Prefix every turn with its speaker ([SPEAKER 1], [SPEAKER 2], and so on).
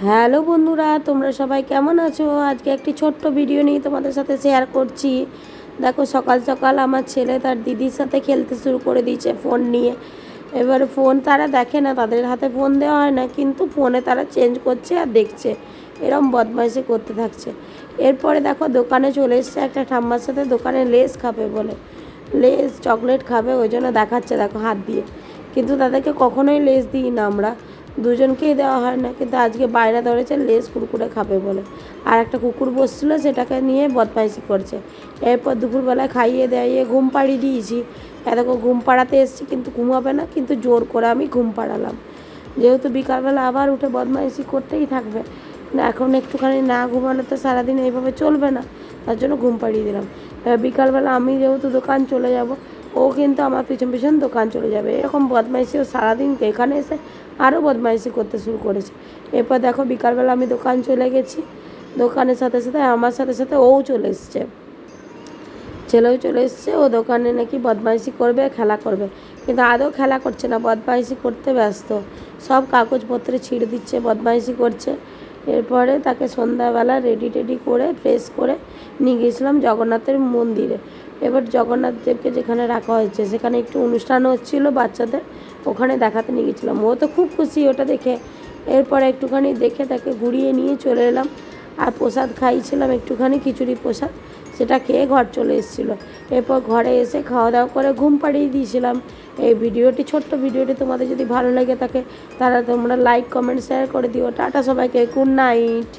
[SPEAKER 1] Hello বন্ধুরা, তোমরা সবাই কেমন আছো? আজকে একটি ছোট্ট ভিডিও নিয়ে তোমাদের সাথে শেয়ার করছি। দেখো, সকাল সকাল আমার ছেলে তার দিদির সাথে খেলতে শুরু করে দিয়েছে ফোন নিয়ে। এবারে ফোন তারা দেখে না, তাদের হাতে ফোন দেওয়া হয় না, কিন্তু ফোনে তারা চেঞ্জ করছে আর দেখছে, এরম বদমাইশি করতে থাকছে। এরপরে দেখো, দোকানে চলে এসছে একটা ঠাম্মার সাথে, দোকানে লেস খাবে বলে, লেস চকলেট খাবে, ওই জন্য দেখাচ্ছে দেখো হাত দিয়ে। কিন্তু তাদেরকে কখনোই লেস দিই না আমরা, দুজনকেই দেওয়া হয় না, কিন্তু আজকে বাইরে ধরেছে লেস কুরকুরে খাবে বলে। আর একটা কুকুর বসছিলো, সেটাকে নিয়ে বদমাইশি করছে। এরপর দুপুরবেলায় খাইয়ে দাইয়ে ঘুম পাড়িয়ে দিয়েছি। এতক্ষণ ঘুম পাড়াতে এসেছি, কিন্তু ঘুমাবে না, কিন্তু জোর করে আমি ঘুম পাড়ালাম, যেহেতু বিকালবেলা আবার উঠে বদমাইশি করতেই থাকবে। এখন একটুখানি না ঘুমালে তো সারাদিন এইভাবে চলবে না, তার জন্য ঘুম পাড়িয়ে দিলাম। এবার বিকালবেলা আমি যেহেতু দোকান চলে যাব, ও কিন্তু আমার পিছন পিছন দোকান চলে যাবে। এরকম বদমাইশি ও সারাদিন এখানে এসে আরও বদমাইশি করতে শুরু করেছে। এরপর দেখো, বিকালবেলা আমি দোকান চলে গেছি, দোকানের সাথে সাথে আমার সাথে সাথে ও চলে এসছে, ছেলেও চলে এসছে। ও দোকানে নাকি বদমাইশি করবে, খেলা করবে, কিন্তু আদৌ খেলা করছে না, বদমাইশি করতে ব্যস্ত। সব কাগজপত্রে ছিঁড়ে দিচ্ছে, বদমাইশি করছে। এরপরে তাকে সন্ধ্যাবেলা রেডি টেডি করে ফ্রেশ করে নিয়ে গিয়েছিলাম জগন্নাথের মন্দিরে। এবার জগন্নাথ দেবকে যেখানে রাখা হয়েছে, সেখানে একটু অনুষ্ঠান হচ্ছিলো বাচ্চাদের, ওখানে দেখাতে নিয়ে গেছিলাম। ও তো খুব খুশি ওটা দেখে। এরপরে একটুখানি দেখে তাকে ঘুরিয়ে নিয়ে চলে এলাম। আর প্রসাদ খাইয়েছিলাম একটুখানি, খিচুড়ি প্রসাদ, সেটা খেয়ে ঘর চলে এসেছিলো। এরপর ঘরে এসে খাওয়া দাওয়া করে ঘুম পাড়িয়ে দিয়েছিলাম। এই ভিডিওটি, ছোট্ট ভিডিওটি তোমাদের যদি ভালো লাগে থাকে, তাহলে তোমরা লাইক কমেন্ট শেয়ার করে দিও। টাটা সবাইকে, গুড নাইট।